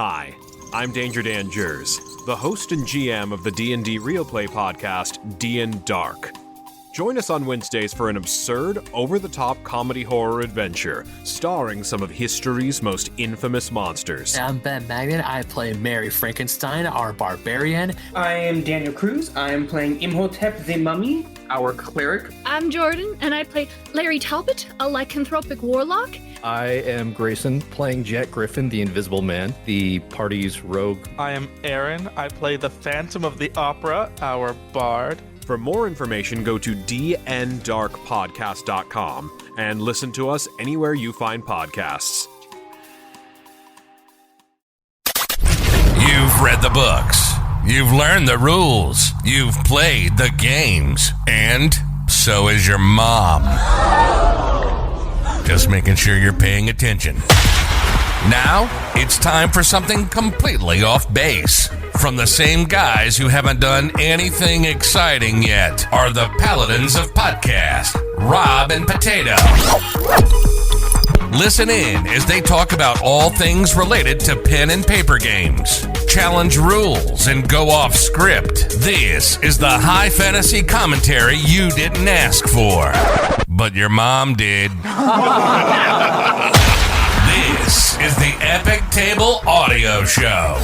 Hi, I'm Danger Dan Jers, the host and GM of the D&D Real Play podcast, D and Dark. Join us on Wednesdays for an absurd, over-the-top comedy horror adventure, starring some of history's most infamous monsters. I'm Ben Magnet. I play Mary Frankenstein, our barbarian. I am Daniel Cruz. I am playing Imhotep the Mummy, our cleric. I'm Jordan, and I play Larry Talbot, a lycanthropic warlock. I am Grayson, playing Jack Griffin, the Invisible Man, the party's rogue. I am Aaron. I play the Phantom of the Opera, our bard. For more information, go to dndarkpodcast.com and listen to us anywhere you find podcasts. You've read the books. You've learned the rules. You've played the games. And so is your mom. Just making sure you're paying attention. Now, it's time for something completely off base. From the same guys who haven't done anything exciting yet are the Paladins of Podcast, Rob and Potato. Listen in as they talk about all things related to pen and paper games, challenge rules, and go off script. This is the high fantasy commentary you didn't ask for, but your mom did. This is the Epic Table Audio Show.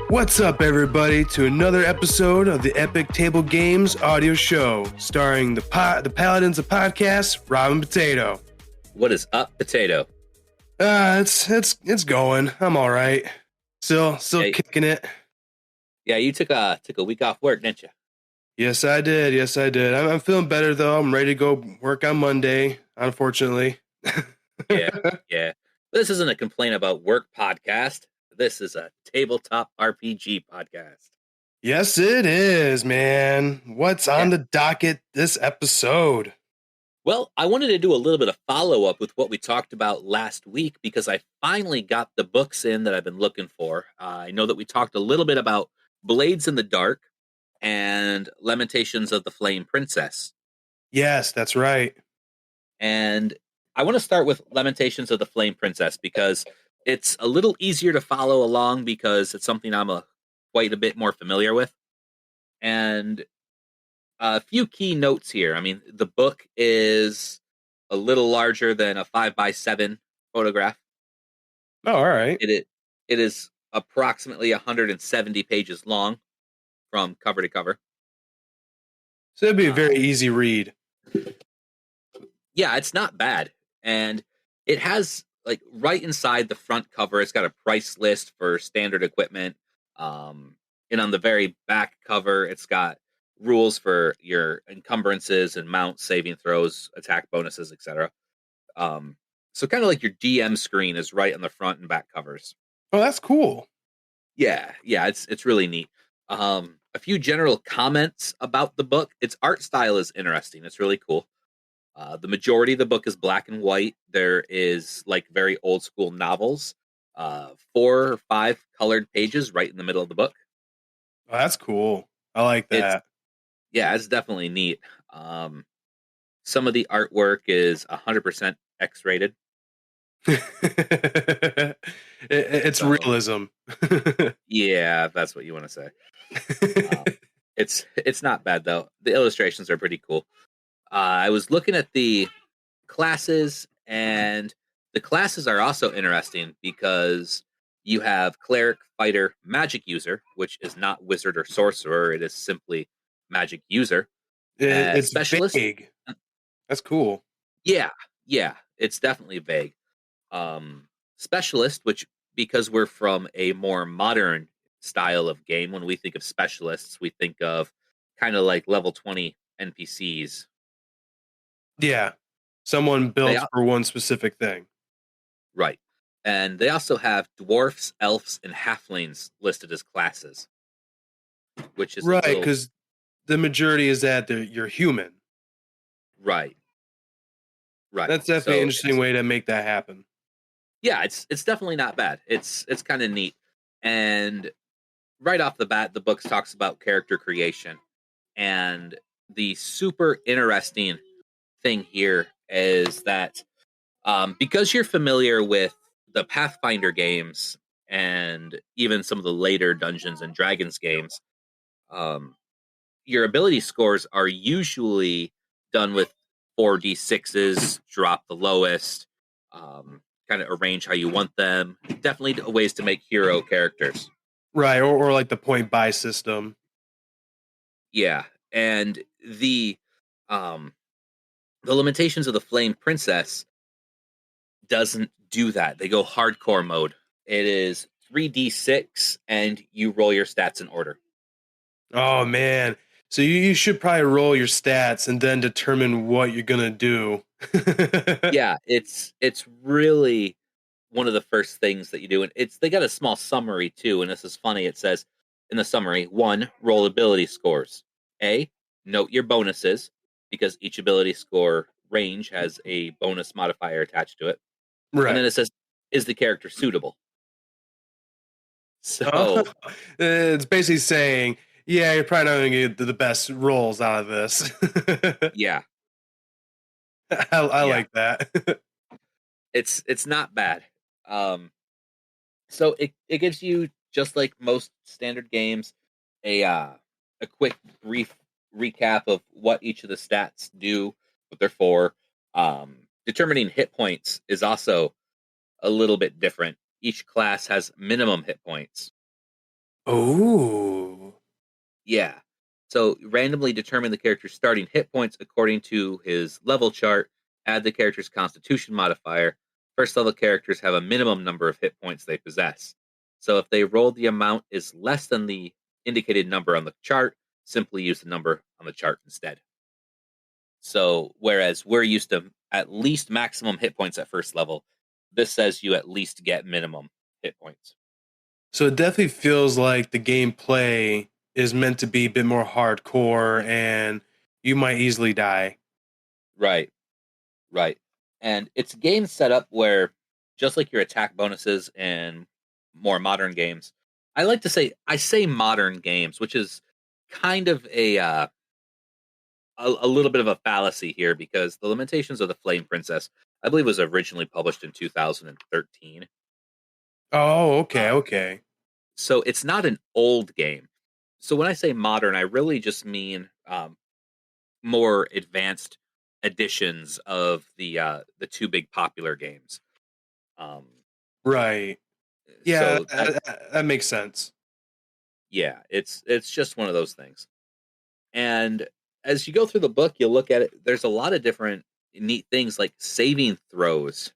What's up, everybody, to another episode of the Epic Table Games audio show, starring the Paladins of Podcast, Rob and Potato. What is up, Potato? It's going. I'm all right. Still kicking it. Yeah, you took a week off work, didn't you? Yes, I did. I'm feeling better though. I'm ready to go work on Monday. Unfortunately. Yeah. This isn't a complaint about work podcast. This is a tabletop RPG podcast. Yes, it is, man. What's on the docket this episode? Well, I wanted to do a little bit of follow-up with what we talked about last week because I finally got the books in that I've been looking for. I know that we talked a little bit about Blades in the Dark and Lamentations of the Flame Princess. Yes, that's right. And I want to start with Lamentations of the Flame Princess because it's a little easier to follow along because it's something I'm quite a bit more familiar with. And a few key notes here. I mean, the book is a little larger than a 5x7 photograph. Oh, all right. It is approximately 170 pages long from cover to cover. So it'd be a very easy read. Yeah, it's not bad. And it has, like, right inside the front cover, it's got a price list for standard equipment. And on the very back cover, it's got rules for your encumbrances and mounts, saving throws, attack bonuses, etc. So kind of like your DM screen is right on the front and back covers. Oh, that's cool. Yeah, it's really neat. A few general comments about the book. Its art style is interesting. It's really cool. The majority of the book is black and white. There is like very old school novels, 4 or 5 colored pages right in the middle of the book. Oh, that's cool. I like that. It's definitely neat. Some of the artwork is 100% X-rated. It's realism. Yeah, that's what you want to say. It's not bad though. The illustrations are pretty cool. I was looking at the classes, and the classes are also interesting because you have cleric, fighter, magic user, which is not wizard or sorcerer. It is simply magic user. It's specialist. Vague. That's cool. Yeah, it's definitely vague. Specialist, which, because we're from a more modern style of game, when we think of specialists, we think of kind of like level 20 NPCs. Yeah, someone built for one specific thing. Right. And they also have dwarfs, elves, and halflings listed as classes. Which is right, because the majority is that you're human. Right. That's definitely an interesting way to make that happen. Yeah, it's definitely not bad. It's kind of neat. And right off the bat, the book talks about character creation. And the super interesting thing here is that because you're familiar with the Pathfinder games and even some of the later Dungeons and Dragons games, your ability scores are usually done with 4d6s, drop the lowest, kind of arrange how you want them. Definitely ways to make hero characters. Right, or like the point buy system. Yeah, and the Lamentations of the Flame Princess doesn't do that. They go hardcore mode. It is 3d6, and you roll your stats in order. Oh man, so you should probably roll your stats and then determine what you're gonna do. Yeah, it's really one of the first things that you do, and they got a small summary too. And this is funny. It says in the summary: 1, roll ability scores. A, note your bonuses because each ability score range has a bonus modifier attached to it. Right. And then it says, is the character suitable? So it's basically saying, yeah, you're probably not going to get the best rolls out of this. yeah, I like that. it's not bad. So it gives you, just like most standard games, a quick brief recap of what each of the stats do, what they're for. Determining hit points is also a little bit different. Each class has minimum hit points. Oh. Yeah. So randomly determine the character's starting hit points according to his level chart. Add the character's constitution modifier. First level characters have a minimum number of hit points they possess. So if they roll the amount is less than the indicated number on the chart, simply use the number on the chart instead. So whereas we're used to at least maximum hit points at first level, this says you at least get minimum hit points. So it definitely feels like the gameplay is meant to be a bit more hardcore and you might easily die. Right. And it's a game set up where, just like your attack bonuses in more modern games, I say modern games, which is kind of a little bit of a fallacy here, because the Lamentations of the Flame Princess, I believe, was originally published in 2013. Oh, okay. So it's not an old game. So when I say modern, I really just mean more advanced editions of the two big popular games. Right. Yeah, So that makes sense. yeah, it's just one of those things. And as you go through the book, you'll look at it. There's a lot of different neat things like saving throws.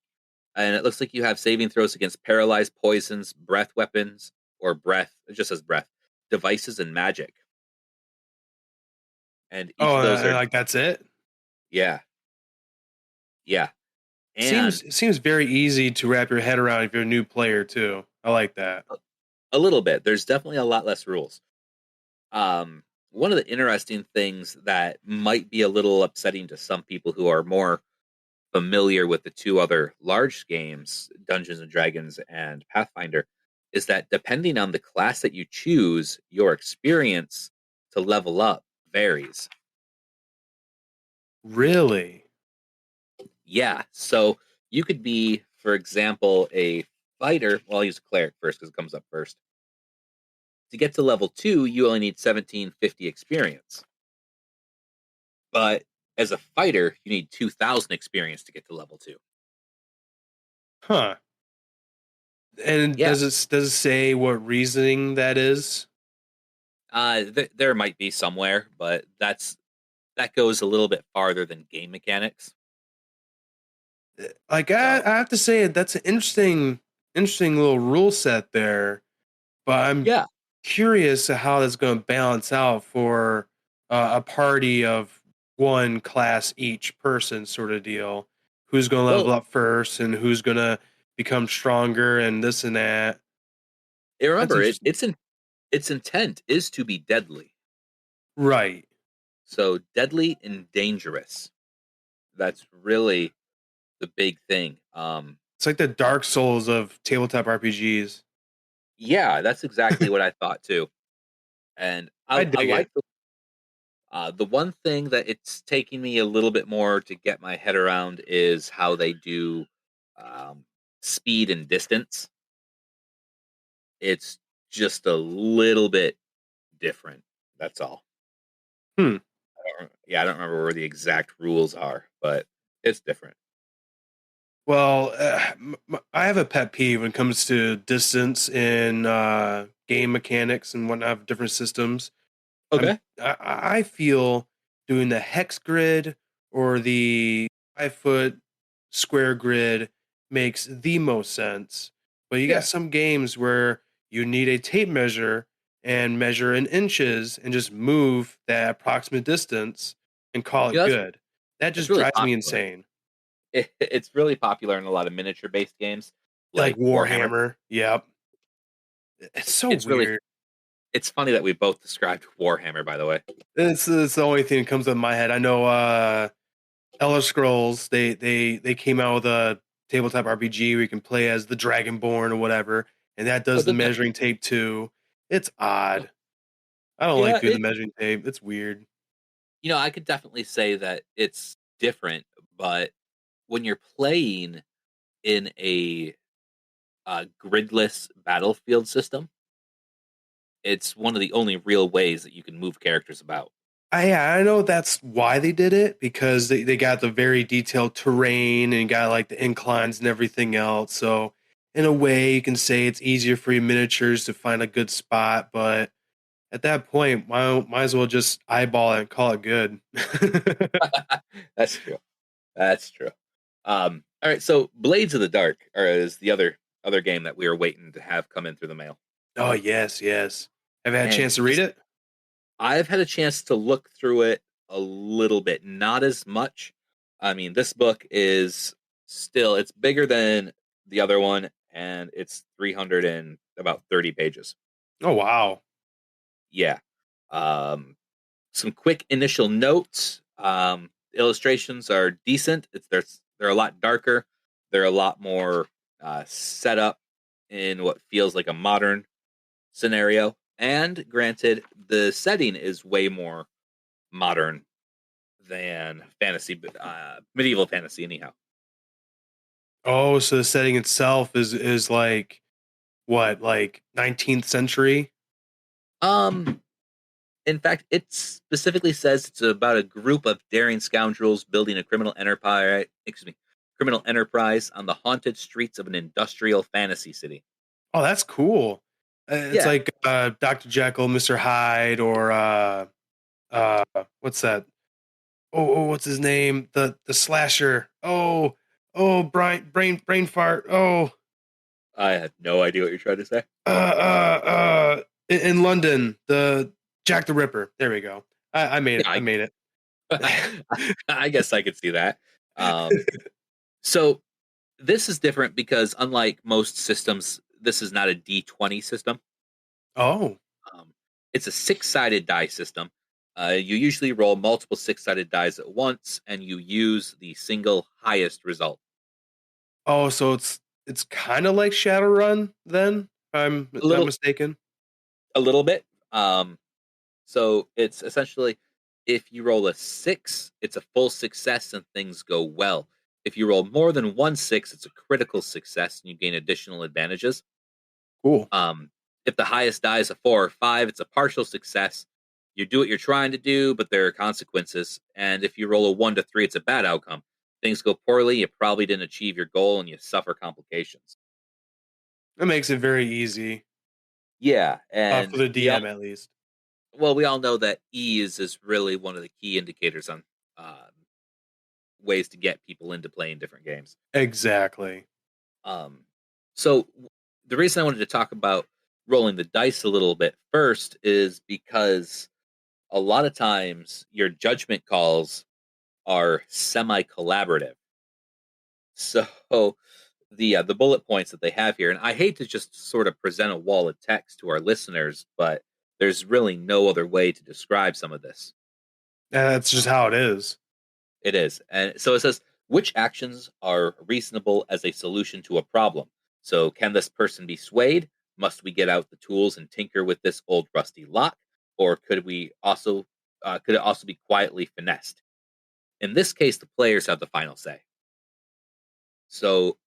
And it looks like you have saving throws against paralyzed poisons, breath weapons, or breath, it just says breath, devices, and magic. And each of those are like that's it? Yeah. And Seems very easy to wrap your head around if you're a new player too. I like that. a little bit. There's definitely a lot less rules. One of the interesting things that might be a little upsetting to some people who are more familiar with the two other large games, Dungeons and Dragons and Pathfinder, is that depending on the class that you choose, your experience to level up varies. Really? Yeah. So you could be, for example, a fighter. Well, I'll use a cleric first because it comes up first. To get to level 2, you only need 1750 experience. But as a fighter, you need 2000 experience to get to level 2. Huh. And Yeah. does it say what reasoning that is? There might be somewhere, but that goes a little bit farther than game mechanics. Like I have to say that's an interesting little rule set there. But I'm curious how that's going to balance out for a party of one class each person sort of deal. Who's going to level up first and who's going to become stronger and this and that. Remember, its intent is to be deadly. Right. So deadly and dangerous. That's really the big thing. It's like the Dark Souls of tabletop RPGs. Yeah, that's exactly what I thought too. And I like The one thing that it's taking me a little bit more to get my head around is how they do um, speed and distance. It's just a little bit different. That's all. Hmm. I don't remember where the exact rules are, but it's different. Well, I have a pet peeve when it comes to distance in game mechanics and whatnot of different systems. Okay. I feel doing the hex grid or the 5 foot square grid makes the most sense. But you Yeah. got some games where you need a tape measure and measure in inches and just move that approximate distance and call it Yeah, good. That that's just really drives me popular. insane. It's really popular in a lot of miniature-based games, Like like Warhammer. Warhammer. Yep. It's so It's really weird. it's funny that we both described Warhammer, by the way. It's the only thing that comes up in my head. I know Elder Scrolls, they came out with a tabletop RPG where you can play as the Dragonborn or whatever, and that does the did that? measuring tape too. It's odd. I don't Yeah, like doing the measuring tape. It's weird. I could definitely say that it's different, but when you're playing in a gridless battlefield system, it's one of the only real ways that you can move characters about. I know that's why they did it, because they got the very detailed terrain and got like the inclines and everything else. So in a way, you can say it's easier for your miniatures to find a good spot, but at that point, might as well just eyeball it and call it good. That's true. That's true. All right, so Blades of the Dark is the other game that we were waiting to have come in through the mail. Oh yes, yes. Have you had a And chance to read it? I've had a chance to look through it a little bit, not as much. I mean, this book is it's bigger than the other one, and it's 300 and about 30 pages. Oh wow. Yeah. Some quick initial notes. Illustrations are decent. They're a lot darker. They're a lot more set up in what feels like a modern scenario. And granted, the setting is way more modern than fantasy, medieval fantasy, anyhow. Oh, so the setting itself is like what, like 19th century? In fact, it specifically says it's about a group of daring scoundrels building a criminal enterprise. Criminal enterprise on the haunted streets of an industrial fantasy city. Oh, that's cool. It's Yeah. like Dr. Jekyll, Mr. Hyde, or what's that? What's his name? The slasher. Brain fart. I have no idea what you're trying to say. In London, the Jack the Ripper. There we go. I made it. I made it. I guess I could see that. So this is different because unlike most systems, this is not a D20 system. Oh. It's a 6-sided die system. You usually roll multiple 6-sided dice at once, and you use the single highest result. Oh, so it's kind of like Shadowrun then, if I'm not mistaken. A little bit. So it's essentially, if you roll a 6, it's a full success and things go well. If you roll more than 1 6, it's a critical success and you gain additional advantages. Cool. If the highest die is a 4 or 5, it's a partial success. You do what you're trying to do, but there are consequences. And if you roll a 1 to 3, it's a bad outcome. Things go poorly, you probably didn't achieve your goal, and you suffer complications. That makes it very easy. Yeah, and for the DM at least. Well, we all know that ease is really one of the key indicators on ways to get people into playing different games. Exactly. So the reason I wanted to talk about rolling the dice a little bit first is because a lot of times your judgment calls are semi-collaborative. So the bullet points that they have here, and I hate to just sort of present a wall of text to our listeners, but there's really no other way to describe some of this. That's just how it is. It is. And so it says, which actions are reasonable as a solution to a problem? So can this person be swayed? Must we get out the tools and tinker with this old rusty lock? Or could we also could it also be quietly finessed? In this case, the players have the final say. So,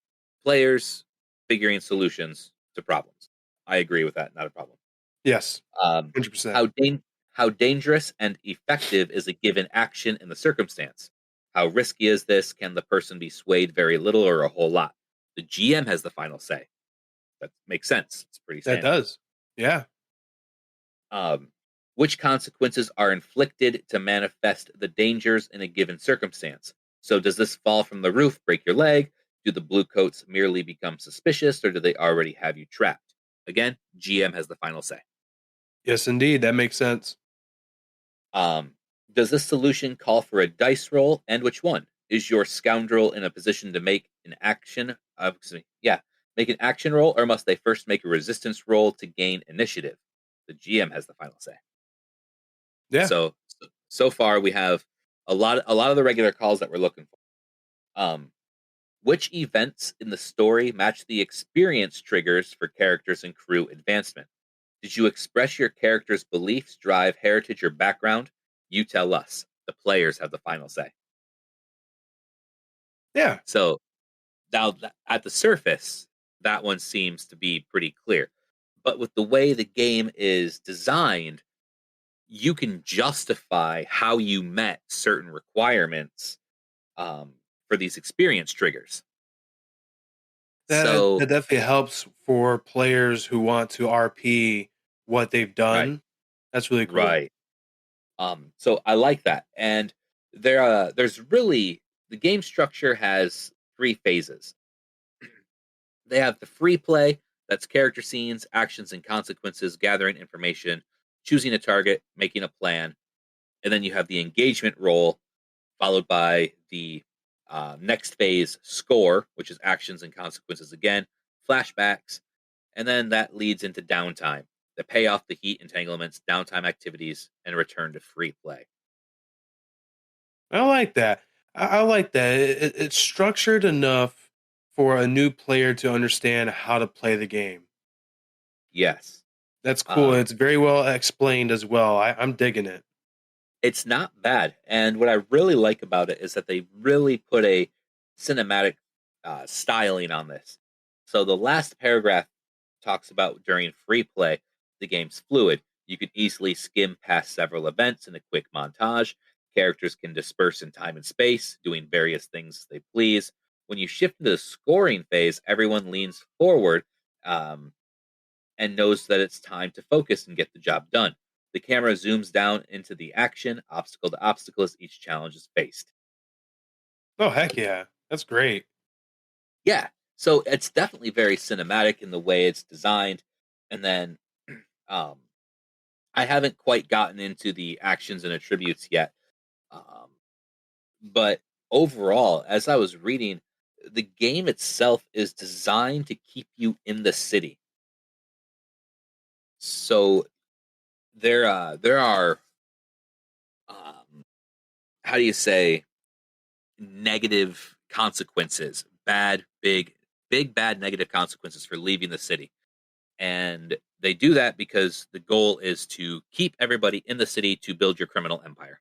players figuring solutions to problems. I agree with that. Not a problem. Yes, Um, 100%. how dangerous and effective is a given action in the circumstance? How risky is this? Can the person be swayed very little or a whole lot? The GM has the final say. That makes sense. It's pretty That standard. does. Yeah. Which consequences are inflicted to manifest the dangers in a given circumstance? So, does this fall from the roof, break your leg? Do the blue coats merely become suspicious, or do they already have you trapped? Again, GM has the final say. Yes, indeed. That makes sense. Does this solution call for a dice roll, and which one? Is your scoundrel in a position to make an action? Make an action roll, or must they first make a resistance roll to gain initiative? The GM has the final say. Yeah. So far we have a lot of the regular calls that we're looking for. Which events in the story match the experience triggers for characters and crew advancement? Did you express your character's beliefs, drive, heritage, or background? You tell us. The players have the final say. Yeah. So now at the surface, that one seems to be pretty clear. But with the way the game is designed, you can justify how you met certain requirements for these experience triggers. That definitely helps for players who want to RP what they've done. Right. That's really cool. Right. So I like that. And there's really, the game structure has 3 phases. They have the free play, that's character scenes, actions, and consequences, gathering information, choosing a target, making a plan. And then you have the engagement role, followed by the next phase score, which is actions and consequences again, flashbacks, and then that leads into downtime, the payoff, the heat entanglements, downtime activities, and return to free play. I like that. I like that. It's structured enough for a new player to understand how to play the game. Yes. That's cool. It's very well explained as well. I'm digging it. It's not bad. And what I really like about it is that they really put a cinematic styling on this. So the last paragraph talks about during free play, the game's fluid. You can easily skim past several events in a quick montage. Characters can disperse in time and space, doing various things as they please. When you shift into the scoring phase, everyone leans forward and knows that it's time to focus and get the job done. The camera zooms down into the action, obstacle to obstacle, as each challenge is faced. Oh, heck yeah. That's great. Yeah, so it's definitely very cinematic in the way it's designed. And then I haven't quite gotten into the actions and attributes yet. But overall, as I was reading, the game itself is designed to keep you in the city. So there are how do you say, negative consequences, big bad negative consequences for leaving the city. And they do that because the goal is to keep everybody in the city to build your criminal empire.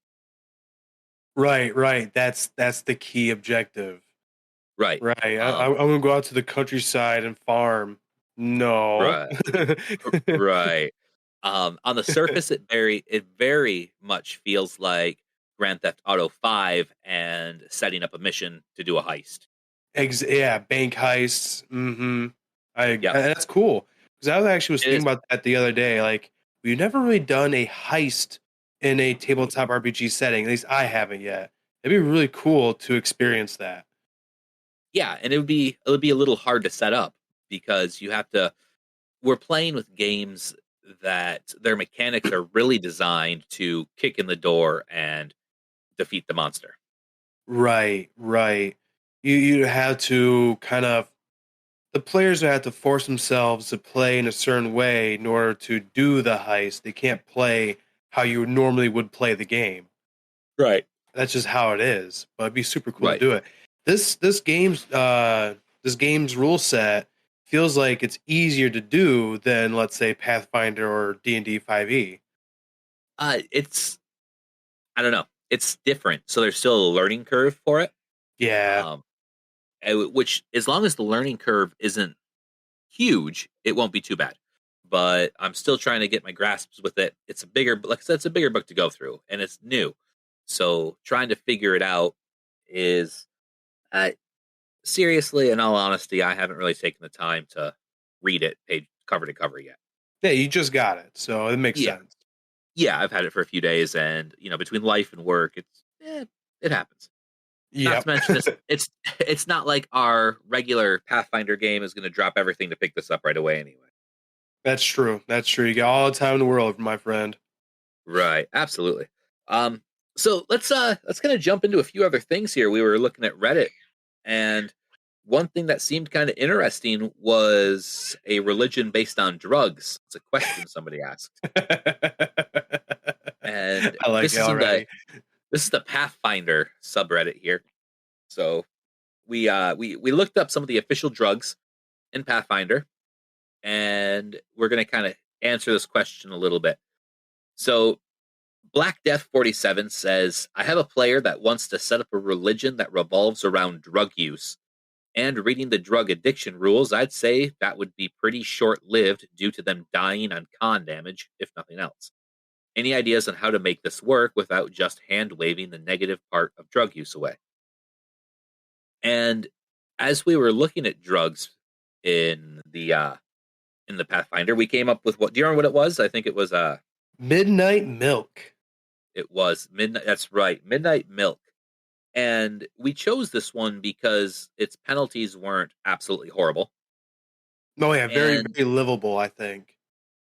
Right. That's the key objective. Right. I'm gonna go out to the countryside and farm. No. Right. On the surface, it very much feels like Grand Theft Auto 5 and setting up a mission to do a heist. Yeah, bank heists. Mm-hmm. Yep. That's cool. Because I actually was thinking about that the other day. Like, we've never really done a heist in a tabletop RPG setting. At least I haven't yet. It'd be really cool to experience that. Yeah, and it would be a little hard to set up because you have to. We're playing with games that their mechanics are really designed to kick in the door and defeat the monster. Right. You have to kind of, the players have to force themselves to play in a certain way in order to do the heist. They can't play how you normally would play the game. Right. That's just how it is. But it'd be super cool to do it. This game's rule set feels like it's easier to do than, let's say, Pathfinder or D&D 5e. It's I don't know. It's different, so there's still a learning curve for it. Yeah. Which, as long as the learning curve isn't huge, it won't be too bad. But I'm still trying to get my grasps with it. It's a bigger, like I said, it's a bigger book to go through, and it's new. So trying to figure it out is, seriously, in all honesty, I haven't really taken the time to read it page cover to cover yet. Yeah, you just got it, so it makes sense. Yeah, I've had it for a few days, and between life and work, it happens. Yeah. Not to mention, it's not like our regular Pathfinder game is going to drop everything to pick this up right away anyway. That's true. That's true. You got all the time in the world, my friend. Right, absolutely. So let's kind of jump into a few other things here. We were looking at Reddit, and one thing that seemed kind of interesting was a religion based on drugs. It's a question somebody asked. And I like it already. This is the Pathfinder subreddit here. So we looked up some of the official drugs in Pathfinder, and we're going to kind of answer this question a little bit. So Black Death 47 says, I have a player that wants to set up a religion that revolves around drug use. And reading the drug addiction rules, I'd say that would be pretty short-lived due to them dying on con damage, if nothing else. Any ideas on how to make this work without just hand-waving the negative part of drug use away? And as we were looking at drugs in the Pathfinder, we came up with what? Do you remember what it was? I think it was Midnight Milk. It was midnight. That's right, Midnight Milk. And we chose this one because its penalties weren't absolutely horrible. Oh yeah, very livable, I think.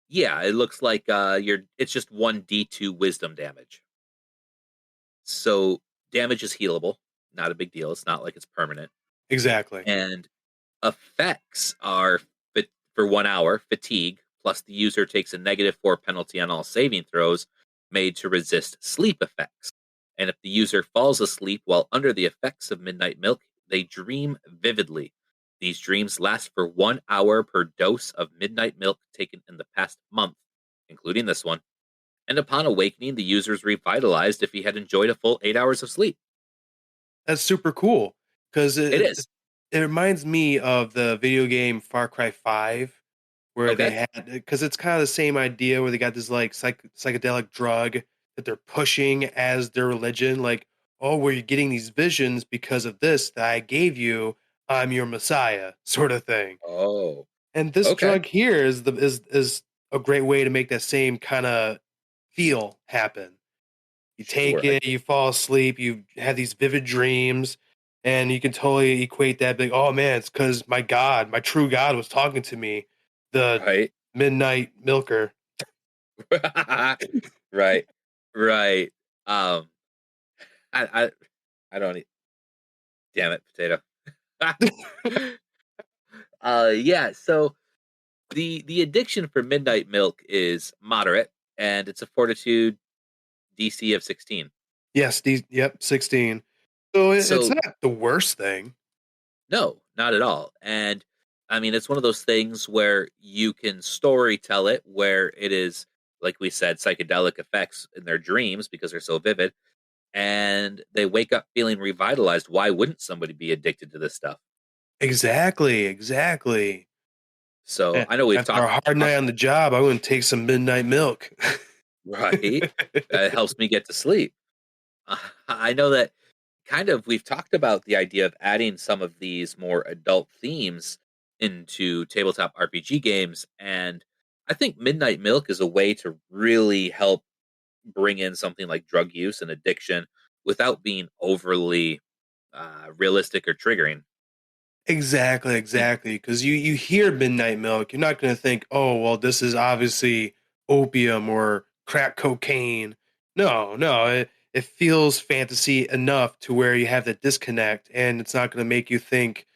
Yeah, it looks like it's just 1d2 wisdom damage. So damage is healable, not a big deal. It's not like it's permanent. Exactly. And effects are for 1 hour, fatigue, plus the user takes a -4 penalty on all saving throws made to resist sleep effects. And if the user falls asleep while under the effects of Midnight Milk, they dream vividly. These dreams last for 1 hour per dose of Midnight Milk taken in the past month, including this one. And upon awakening, the user is revitalized if he had enjoyed a full 8 hours of sleep. That's super cool because It is. It reminds me of the video game Far Cry 5, where they had, because it's kind of the same idea where they got this like psychedelic drug that they're pushing as their religion. Like, oh, well, you're getting these visions because of this that I gave you. I'm your Messiah, sort of thing. Oh, and this drug here is a great way to make that same kind of feel happen. You take it, you fall asleep, you have these vivid dreams, and you can totally equate that. Like, oh man, it's because my God, my true God, was talking to me, the Midnight Milker. Right. I don't need. Damn it, potato. Yeah. So the addiction for Midnight Milk is moderate, and it's a Fortitude DC of 16. Yes, 16. So it's not the worst thing. No, not at all. And I mean, it's one of those things where you can story tell it, where it is, like we said, psychedelic effects in their dreams because they're so vivid, and they wake up feeling revitalized. Why wouldn't somebody be addicted to this stuff? Exactly. So I know we've talked. After a hard night on the job, I wouldn't take some Midnight Milk. Right. It helps me get to sleep. I know that we've talked about the idea of adding some of these more adult themes into tabletop RPG games. And I think Midnight Milk is a way to really help bring in something like drug use and addiction without being overly realistic or triggering. Exactly. Because you hear Midnight Milk, you're not going to think, oh, well, this is obviously opium or crack cocaine. No, it feels fantasy enough to where you have that disconnect, and it's not going to make you think,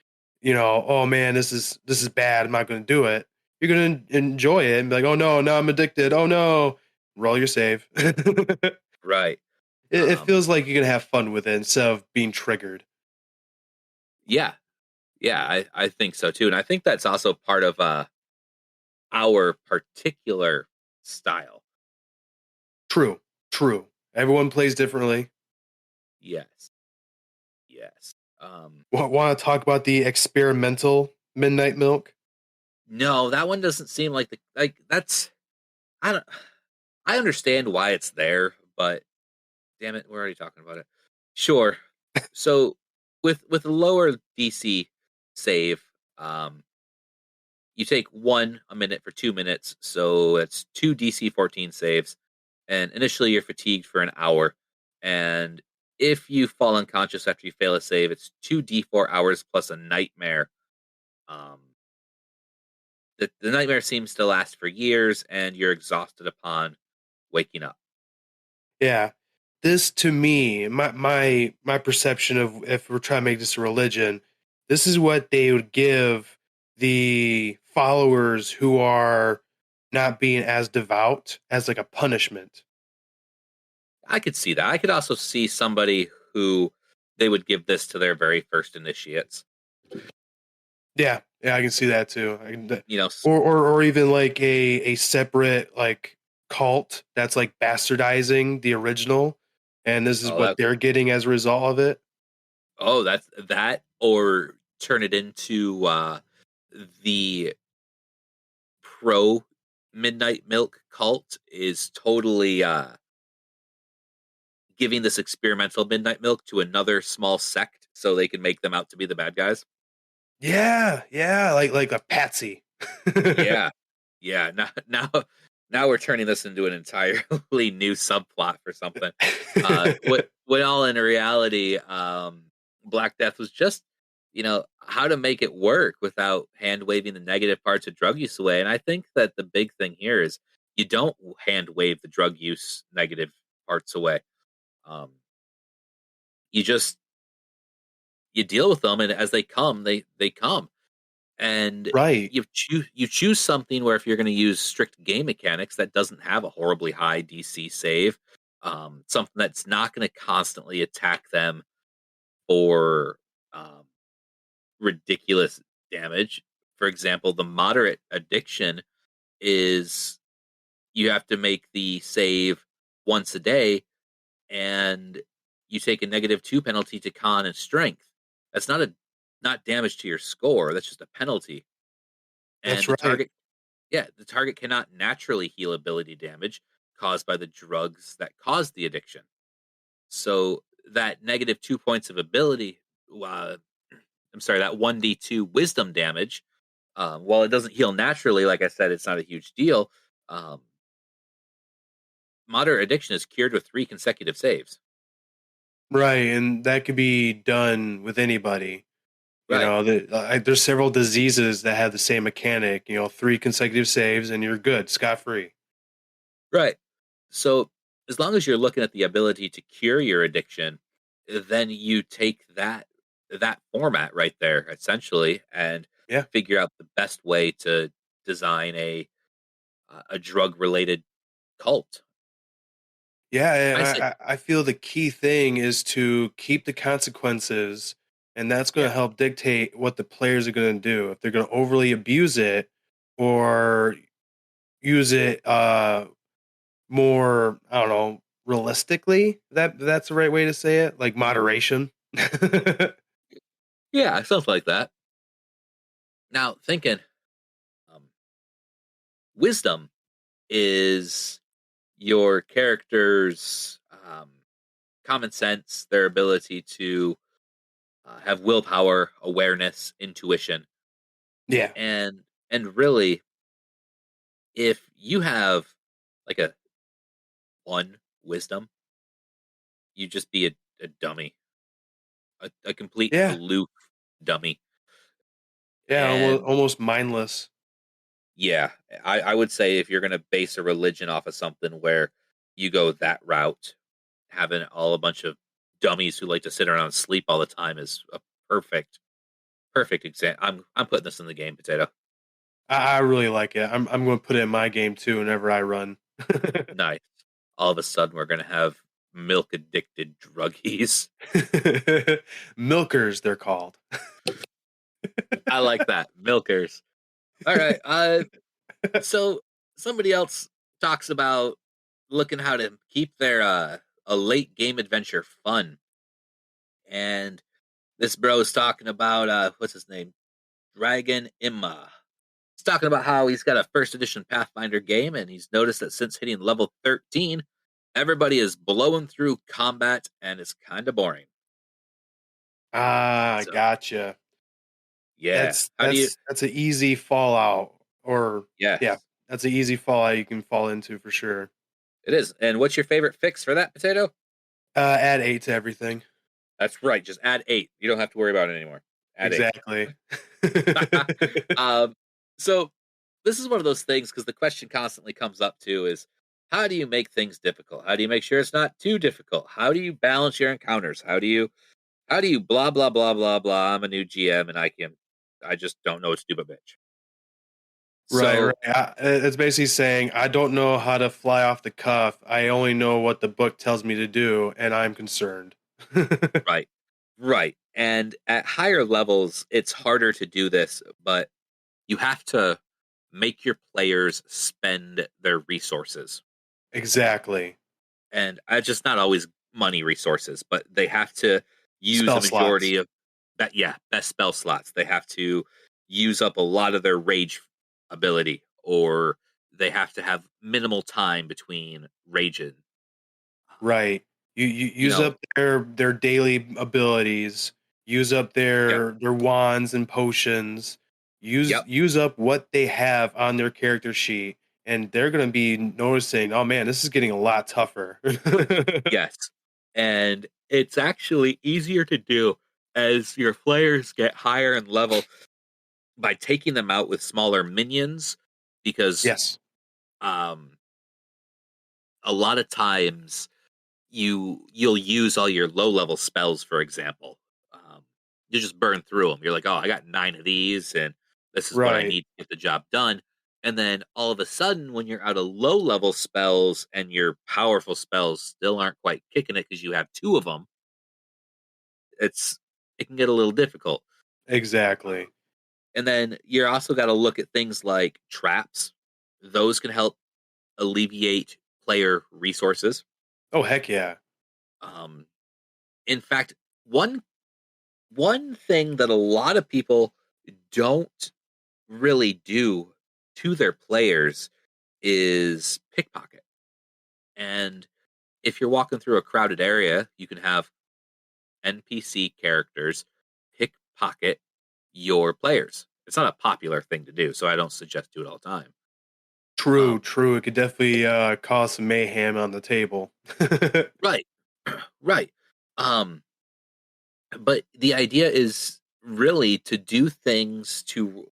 oh man, this is bad, I'm not going to do it. You're going to enjoy it and be like, oh no, now I'm addicted. Oh no, roll your save. Right. It feels like you're going to have fun with it instead of being triggered. Yeah, I think so too, and I think that's also part of our particular style. True. Everyone plays differently. Yes. Want to talk about the experimental midnight milk? No, that one doesn't seem like that's. I don't. I understand why it's there, but damn it, we're already talking about it. Sure. So with a lower DC save, you take 1 a minute for 2 minutes, so it's 2 DC 14 saves, and initially you're fatigued for an hour, and if you fall unconscious after you fail a save, it's 2 D4 hours plus a nightmare. Um, the nightmare seems to last for years, and you're exhausted upon waking up. Yeah. This to me, my perception of if we're trying to make this a religion, this is what they would give the followers who are not being as devout as like a punishment. I could see that. I could also see somebody who they would give this to their very first initiates. Yeah, I can see that too. You know, or even like a separate like cult that's like bastardizing the original, and this is what they're getting as a result of it. Oh, that's that, or turn it into the pro Midnight Milk cult is totally giving this experimental Midnight Milk to another small sect so they can make them out to be the bad guys. Yeah, like a patsy. Yeah. Now we're turning this into an entirely new subplot for something. When all in reality, Black Death was just, how to make it work without hand waving the negative parts of drug use away. And I think that the big thing here is you don't hand wave the drug use negative parts away. You deal with them, and as they come, they come. And right, you choose something where if you're going to use strict game mechanics that doesn't have a horribly high DC save, something that's not going to constantly attack them for ridiculous damage. For example, the moderate addiction is you have to make the save once a day, and you take a -2 penalty to con and strength. That's not damage to your score. That's just a penalty. And that's the right. target cannot naturally heal ability damage caused by the drugs that cause the addiction. So that -2 points of ability, that 1d2 wisdom damage, while it doesn't heal naturally, like I said, it's not a huge deal. Moderate addiction is cured with 3 consecutive saves. Right, and that could be done with anybody. Right. There's several diseases that have the same mechanic. 3 consecutive saves and you're good, scot free. Right. So as long as you're looking at the ability to cure your addiction, then you take that format right there essentially and figure out the best way to design a drug related cult. Yeah, I feel the key thing is to keep the consequences, and that's going to help dictate what the players are going to do. If they're going to overly abuse it or use it more, I don't know, realistically. That's the right way to say it, like moderation. Yeah, something like that. Now, thinking, wisdom is your character's common sense, their ability to have willpower, awareness, intuition. Yeah. And really, if you have like a 1 wisdom, you just be a dummy, a complete aloof dummy. Yeah, almost mindless. Yeah, I would say if you're going to base a religion off of something where you go that route, having a bunch of dummies who like to sit around and sleep all the time is a perfect example. I'm putting this in the game, Potato. I really like it. I'm going to put it in my game too whenever I run. Nice. All of a sudden, we're going to have milk addicted druggies. Milkers, they're called. I like that. Milkers. All right. So somebody else talks about looking how to keep their a late game adventure fun. And this bro is talking about what's his name? Dragon Imma. He's talking about how he's got a first edition Pathfinder game, and he's noticed that since hitting level 13, everybody is blowing through combat, and it's kind of boring. So, Gotcha. Yeah. That's an easy fallout, or yeah, that's an easy fallout you can fall into for sure. it is. And what's your favorite fix for that, Potato? Add 8 to everything. That's right. Just add 8. You don't have to worry about it anymore. Add exactly. 8. So this is one of those things, because the question constantly comes up too is, how do you make things difficult? How do you make sure it's not too difficult? How do you balance your encounters? How do you blah blah blah blah blah? I'm a new GM and I just don't know what to do but bitch. Right. It's basically saying, I don't know how to fly off the cuff. I only know what the book tells me to do, and I'm concerned. Right. And at higher levels, it's harder to do this, but you have to make your players spend their resources. Exactly. And just not always money resources, but they have to use a majority of that. Yeah, best spell slots. They have to use up a lot of their rage ability, or they have to have minimal time between raging. Right. You use up their daily abilities, use up their wands and potions, use up what they have on their character sheet, and they're going to be noticing, oh man, this is getting a lot tougher. Yes. And it's actually easier to do as your players get higher in level by taking them out with smaller minions, because a lot of times you'll use all your low level spells, for example. You just burn through them. You're like, oh, I got 9 of these, and this is what I need to get the job done. And then all of a sudden, when you're out of low level spells and your powerful spells still aren't quite kicking it because you have 2 of them, it can get a little difficult. Exactly. And then you're also got to look at things like traps. Those can help alleviate player resources. Oh, heck yeah. In fact, one thing that a lot of people don't really do to their players is pickpocket. And if you're walking through a crowded area, you can have NPC characters pickpocket your players. It's not a popular thing to do, so I don't suggest do it all the time. True. It could definitely cause some mayhem on the table. Right. But the idea is really to do things to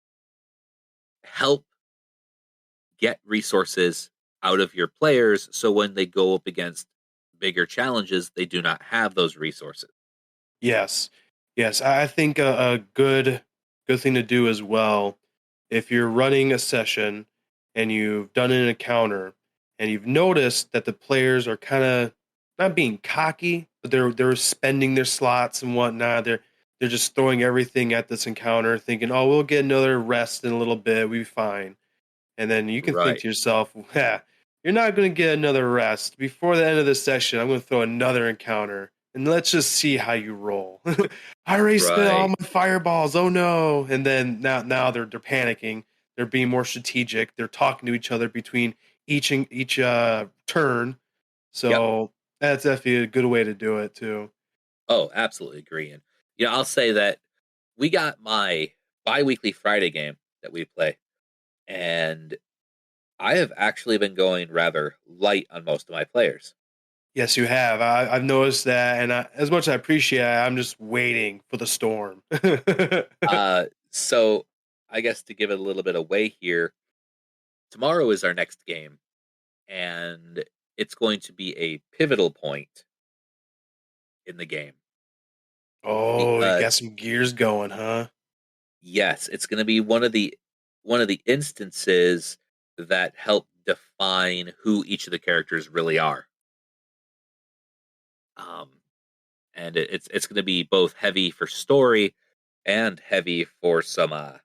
help get resources out of your players, so when they go up against bigger challenges, they do not have those resources. Yes. I think a good thing to do as well, if you're running a session and you've done an encounter and you've noticed that the players are kind of not being cocky, but they're spending their slots and whatnot. They're just throwing everything at this encounter, thinking, "Oh, we'll get another rest in a little bit. We'll be fine." And then you can think to yourself, "You're not going to get another rest. Before the end of the session, I'm going to throw another encounter, and let's just see how you roll." I already spent all my fireballs. Oh no! And then now they're panicking. They're being more strategic. They're talking to each other between each turn. So that's definitely a good way to do it too. Oh, absolutely agree. And I'll say that we got my bi-weekly Friday game that we play, and I have actually been going rather light on most of my players. Yes, you have. I've noticed that, and as much as I appreciate it, I'm just waiting for the storm. So I guess to give it a little bit away here, tomorrow is our next game, and it's going to be a pivotal point in the game. Oh, you got some gears going, huh? Yes, it's going to be one of the instances that help define who each of the characters really are. And it's going to be both heavy for story and heavy for some of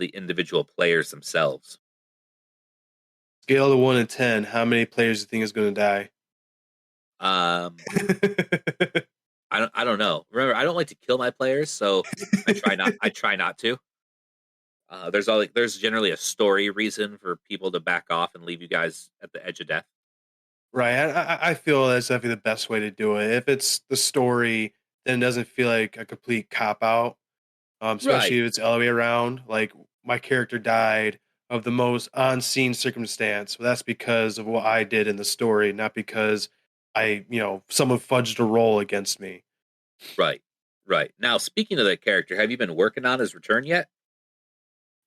the individual players themselves. Scale of 1 to 10, how many players do you think is going to die? Um, I don't know. Remember, I don't like to kill my players, so I try not. I try not to. There's generally a story reason for people to back off and leave you guys at the edge of death. Right. I feel that's definitely the best way to do it. If it's the story, then it doesn't feel like a complete cop out. Especially Right. if it's the other way around. Like my character died of the most on-scene circumstance. Well, that's because of what I did in the story, not because someone fudged a roll against me. Right. Right. Now, speaking of that character, have you been working on his return yet?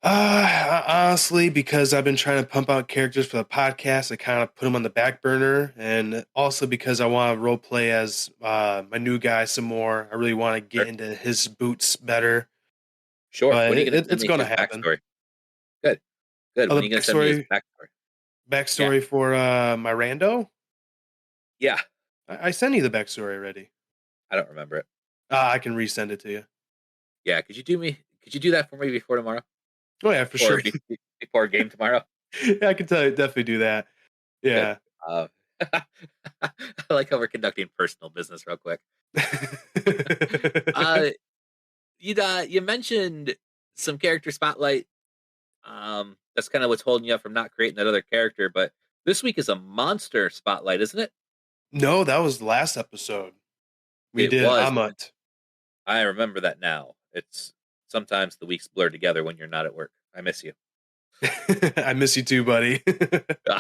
Honestly, because I've been trying to pump out characters for the podcast, I kind of put them on the back burner, and also because I want to role play as my new guy some more. I really want to get Sure. into his boots better. Sure. But When are you going to it's send me going to his happen. backstory? Good. Good. Oh, When the are you going to send me his backstory? backstory for my rando? Yeah. I sent you the backstory already. I don't remember it. I can resend it to you. Yeah. Could you do that for me before tomorrow? Oh yeah, for sure. Before game tomorrow? Yeah, I can definitely do that. Yeah. I like how we're conducting personal business real quick. You mentioned some character spotlight. That's kind of what's holding you up from not creating that other character. But this week is a monster spotlight, isn't it? No, that was the last episode. We did was. Amut. I remember that now. It's sometimes the weeks blur together when you're not at work. I miss you. I miss you too, buddy.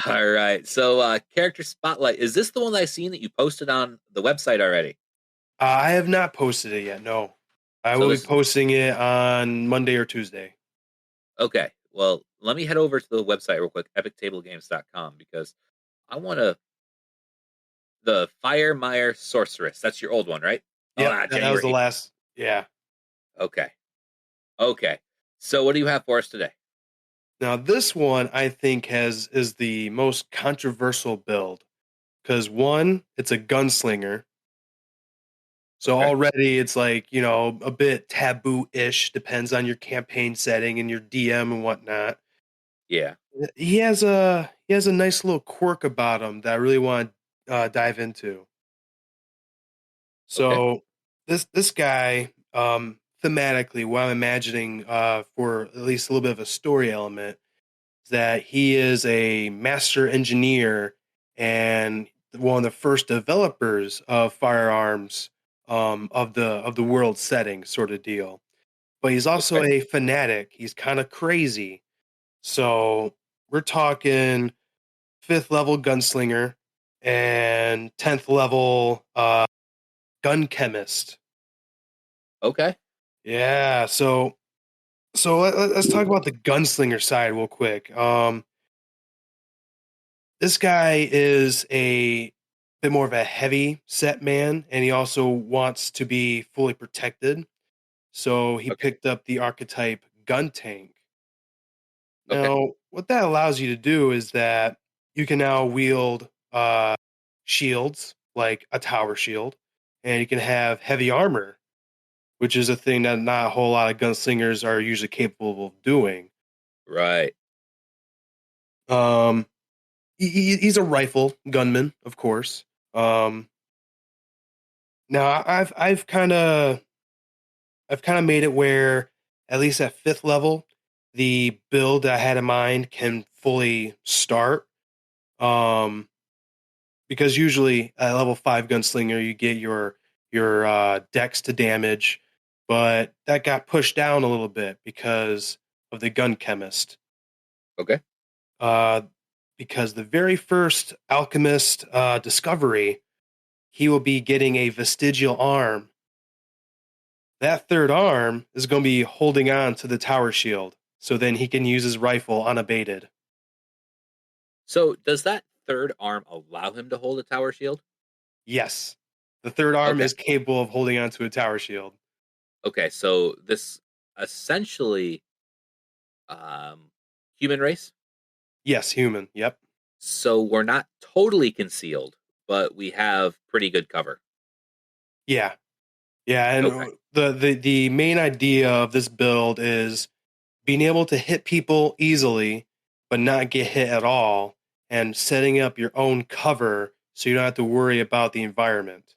All right. So, character spotlight. Is this the one that I seen that you posted on the website already? I have not posted it yet. No, I will be posting it on Monday or Tuesday. Okay. Well, let me head over to the website real quick, epictablegames.com, because I want to. The Firemire Sorceress. That's your old one, right? Yeah, that was the last. Yeah. Okay. Okay. So, what do you have for us today? Now, this one I think is the most controversial build because one, it's a gunslinger. So already it's like, a bit taboo-ish, depends on your campaign setting and your DM and whatnot. Yeah. He has a nice little quirk about him that I really want to dive into. So this guy, thematically, what I'm imagining for at least a little bit of a story element, is that he is a master engineer and one of the first developers of firearms of the world setting sort of deal. But he's also a fanatic. He's kind of crazy. So we're talking 5th level gunslinger and 10th level gun chemist. Okay. Yeah. So let's talk about the gunslinger side real quick. This guy is a bit more of a heavy set man, and he also wants to be fully protected. So he picked up the archetype gun tank. Now, what that allows you to do is that you can now wield shields, like a tower shield, and you can have heavy armor, which is a thing that not a whole lot of gunslingers are usually capable of doing. Right. He's a rifle gunman, of course. Now I've kind of made it where at least at 5th level, the build that I had in mind can fully start. Because usually at level 5 gunslinger, you get your dex to damage, but that got pushed down a little bit because of the gun chemist. Okay. Because the very first alchemist discovery, he will be getting a vestigial arm. That 3rd arm is going to be holding on to the tower shield, so then he can use his rifle unabated. So does that 3rd arm allow him to hold a tower shield? Yes. The 3rd arm is capable of holding on to a tower shield. Okay, so this essentially human race? Yes, human. Yep. So we're not totally concealed, but we have pretty good cover. Yeah. Yeah, and the main idea of this build is being able to hit people easily, but not get hit at all, and setting up your own cover so you don't have to worry about the environment.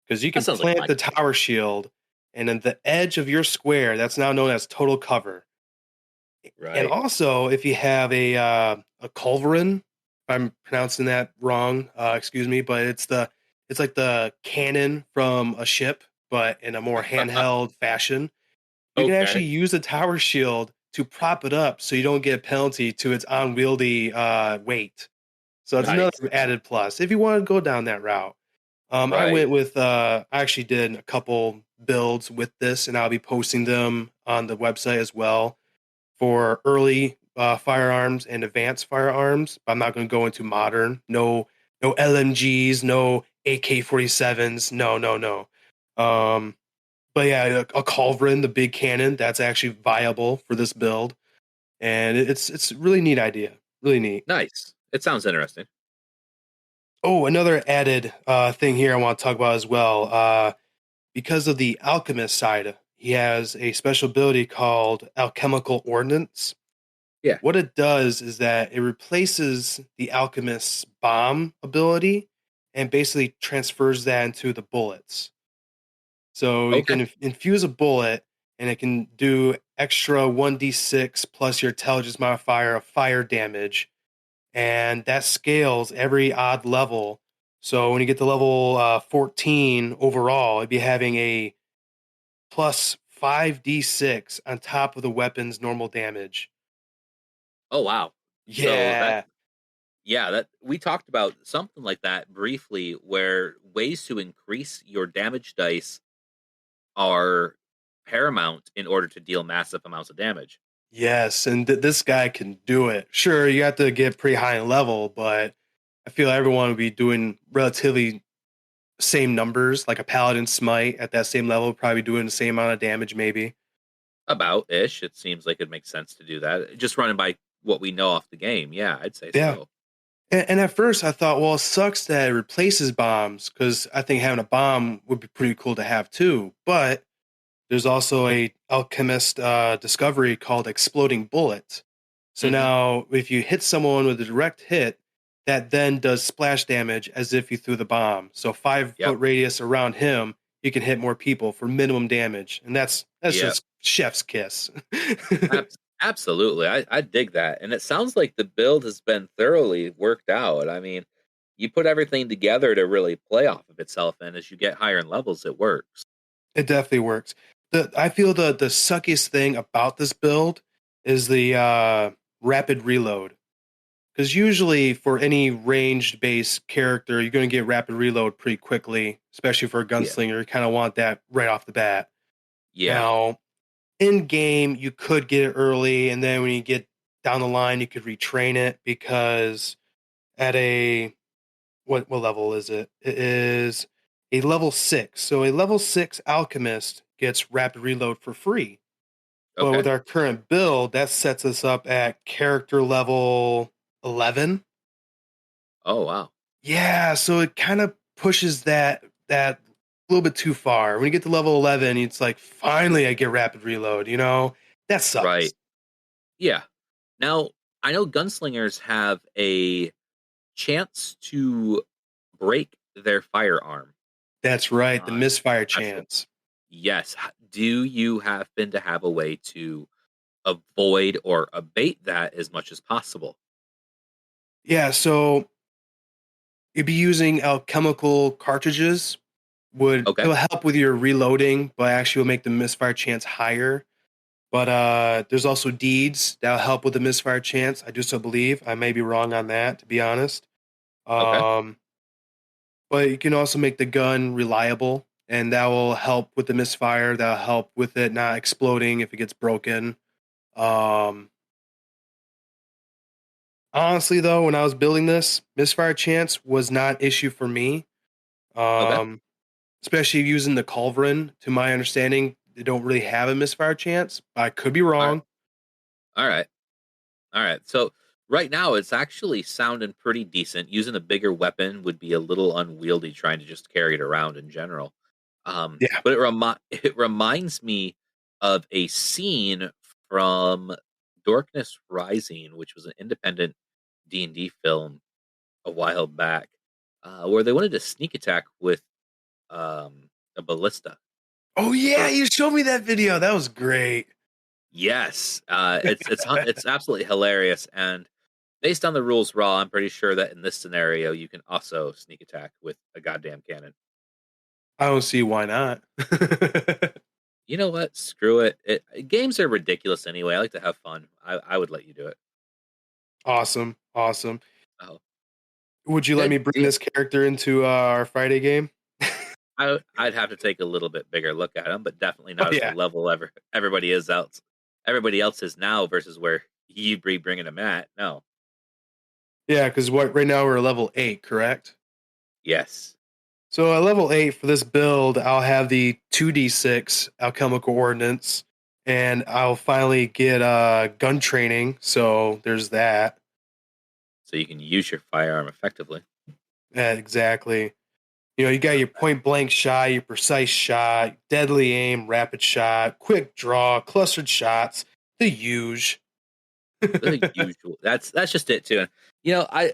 Because you can That sounds like plant the tower shield, and then the edge of your square, that's now known as total cover. Right. And also, if you have a culverin, if I'm pronouncing that wrong, excuse me, but it's like the cannon from a ship, but in a more handheld fashion. You can actually use a tower shield to prop it up so you don't get a penalty to its unwieldy weight. So that's another added plus if you want to go down that route. I went with I actually did a couple builds with this, and I'll be posting them on the website as well for early firearms and advanced firearms. But I'm not going to go into modern. No LMGs, no AK-47s. No. But yeah, a culverin, the big cannon, that's actually viable for this build, and it's a really neat idea. Really neat. Nice. It sounds interesting. Oh, another added thing here I want to talk about as well. Because of the alchemist side, he has a special ability called Alchemical Ordnance. Yeah. What it does is that it replaces the alchemist's bomb ability and basically transfers that into the bullets. So you can infuse a bullet, and it can do extra 1d6 plus your intelligence modifier of fire damage, and that scales every odd level. So when you get to level 14 overall, you'd be having a plus 5d6 on top of the weapon's normal damage. Oh wow! Yeah. So that we talked about something like that briefly, where ways to increase your damage dice are paramount in order to deal massive amounts of damage. Yes, and this guy can do it. Sure, you have to get pretty high in level, but I feel everyone would be doing relatively same numbers, like a paladin smite at that same level, probably doing the same amount of damage, maybe. About ish. It seems like it makes sense to do that. Just running by what we know off the game. Yeah, I'd say so. And at first I thought, well, it sucks that it replaces bombs, because I think having a bomb would be pretty cool to have too. But there's also a alchemist discovery called Exploding Bullet. So now if you hit someone with a direct hit, that then does splash damage as if you threw the bomb. So 5-foot radius around him, you can hit more people for minimum damage. And that's just chef's kiss. Absolutely. I dig that. And it sounds like the build has been thoroughly worked out. I mean, you put everything together to really play off of itself, and as you get higher in levels, it works. It definitely works. I feel the suckiest thing about this build is the rapid reload. Because usually for any ranged-based character, you're going to get rapid reload pretty quickly, especially for a gunslinger. You kind of want that right off the bat. Yeah. Now, in game, you could get it early, and then when you get down the line, you could retrain it, because at a what level is it? It is a level 6. So a level 6 alchemist gets rapid reload for free. But with our current build, that sets us up at character level 11. Oh wow. Yeah, so it kind of pushes that a little bit too far. When you get to level 11, it's like, finally I get rapid reload, That sucks. Right. Yeah. Now, I know gunslingers have a chance to break their firearm. That's right, the misfire chance. Yes. Do you happen to have a way to avoid or abate that as much as possible? Yeah, so you'd be using alchemical cartridges. It'll help with your reloading, but actually will make the misfire chance higher. But there's also deeds that'll help with the misfire chance. I do so believe. I may be wrong on that, to be honest. But you can also make the gun reliable, and that will help with the misfire. That'll help with it not exploding if it gets broken. Honestly, though, when I was building this, misfire chance was not an issue for me. Especially using the culverin. To my understanding, they don't really have a misfire chance. I could be wrong. All right. So right now, it's actually sounding pretty decent. Using a bigger weapon would be a little unwieldy trying to just carry it around in general. But it reminds me of a scene from Darkness Rising, which was an independent D&D film a while back. where they wanted to sneak attack with a ballista. Oh yeah, you showed me that video. That was great. Yes, it's absolutely hilarious. And based on the rules raw, I'm pretty sure that in this scenario you can also sneak attack with a goddamn cannon. I don't see why not. You know what? Screw it. Games are ridiculous anyway. I like to have fun. I would let you do it. Awesome. Oh, Would you let good me bring deal. this character into our Friday game? I'd have to take a little bit bigger look at him, but definitely Oh not at yeah, the level everybody is else. Everybody else is now versus where you'd be bringing him at. No. yeah. Because right now we're level 8, correct? Yes. So at level 8 for this build, I'll have the 2d6 alchemical ordnance, and I'll finally get gun training. So there's that. So you can use your firearm effectively. Yeah, exactly. You got your point blank shot, your precise shot, deadly aim, rapid shot, quick draw, clustered shots, the huge. The usual. That's just it too. You know, I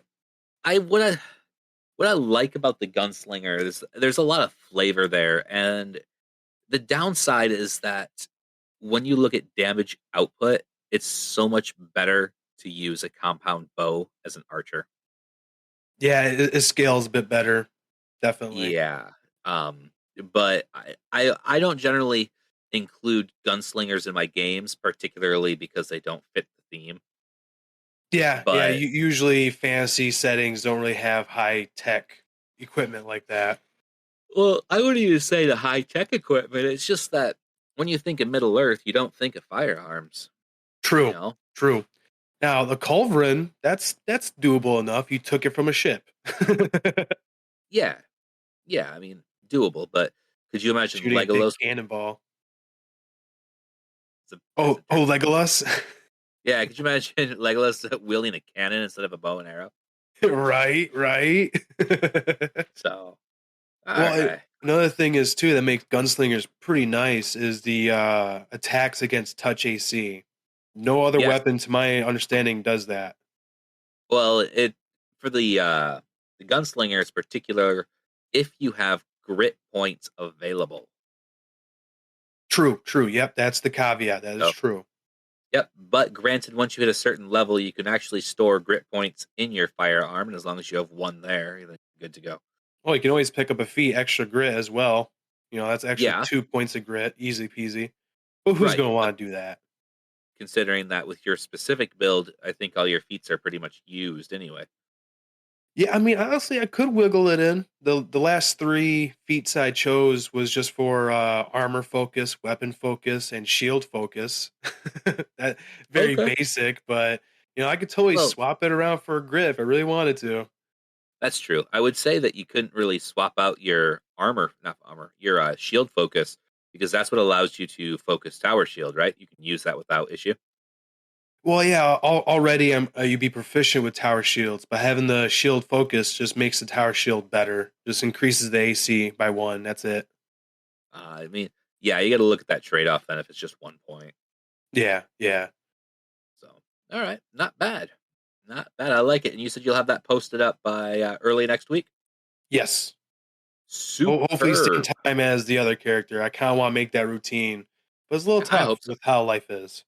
what I like about the gunslinger is there's a lot of flavor there, and the downside is that when you look at damage output, it's so much better to use a compound bow as an archer. Yeah, it scales a bit better, definitely. Yeah. But I don't generally include gunslingers in my games, particularly because they don't fit the theme. Yeah. But Usually fantasy settings don't really have high tech equipment like that. well, I wouldn't even say the high tech equipment. It's just that when you think of Middle Earth, you don't think of firearms. You True, know? true. Now the culverin, that's doable enough. You took it from a ship. Yeah, yeah. I mean, doable. But could you imagine Shooting a big Legolas? cannonball. As a Oh, Legolas. yeah. Could you imagine Legolas wielding a cannon instead of a bow and arrow? Right. So, all Well, right. another thing is too that makes gunslingers pretty nice is the attacks against touch AC. No other Yes. weapon, to my understanding, does that. Well, it for the gunslinger is particular if you have grit points available. True. Yep, that's the caveat. That is So, true. yep. But granted, once you hit a certain level, you can actually store grit points in your firearm, and as long as you have one there, you're good to go. Well, you can always pick up a feat extra grit as well. That's extra Yeah, 2 points of grit, easy peasy. But who's right. going to But want to do that? considering that with your specific build, I think all your feats are pretty much used anyway. Yeah, I mean, honestly, I could wiggle it in. The last 3 feats I chose was just for armor focus, weapon focus, and shield focus. That very Okay. basic, but I could totally Well, swap it around for a grit if I really wanted to. that's true. I would say that you couldn't really swap out your not armor, your shield focus, because that's what allows you to focus tower shield, right? You can use that without issue. Well, yeah, already you'd be proficient with tower shields, but having the shield focus just makes the tower shield better. Just increases the AC by 1. That's it. I mean, yeah, you got to look at that trade off then if it's just 1 point. Yeah. So, all right, not bad. Not bad. I like it. And you said you'll have that posted up by early next week? Yes. Hopefully same Superb. time as the other character. I kind of want to make that routine, but it's a little I tough hope so. with how life is.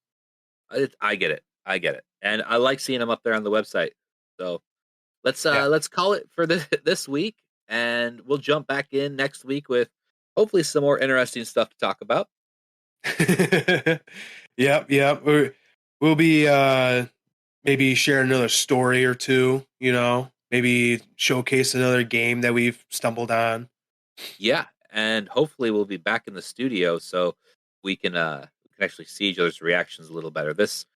I get it. I get it. And I like seeing them up there on the website. So Yeah. let's call it for this week, and we'll jump back in next week with hopefully some more interesting stuff to talk about. Yep. We'll be maybe share another story or two. Maybe showcase another game that we've stumbled on. Yeah, and hopefully we'll be back in the studio so we can actually see each other's reactions a little better. This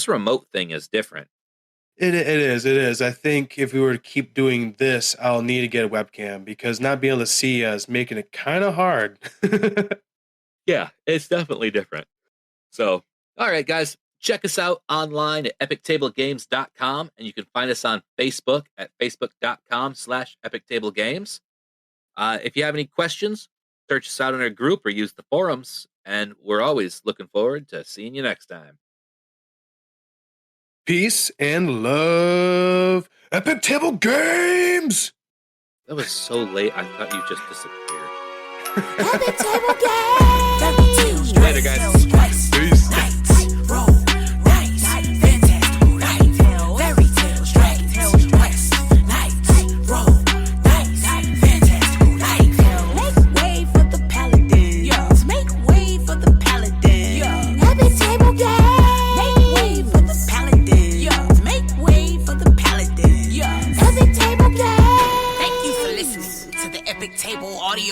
remote thing is different. It is. I think if we were to keep doing this, I'll need to get a webcam because not being able to see is making it kind of hard. Yeah, it's definitely different. So, all right, guys, check us out online at epictablegames.com, and you can find us on Facebook at facebook.com/epictablegames. If you have any questions, search us out in our group or use the forums, and we're always looking forward to seeing you next time. Peace and love. Epic Table Games! That was so late. I thought you just disappeared. Epic table game. Later, guys. Peace.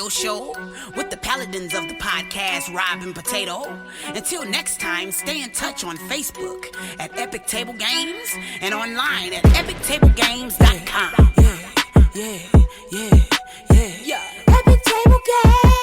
Show with the paladins of the podcast, Rob and Potato. Until next time, stay in touch on Facebook at Epic Table Games and online at epictablegames.com. Yeah. Epic Table Games.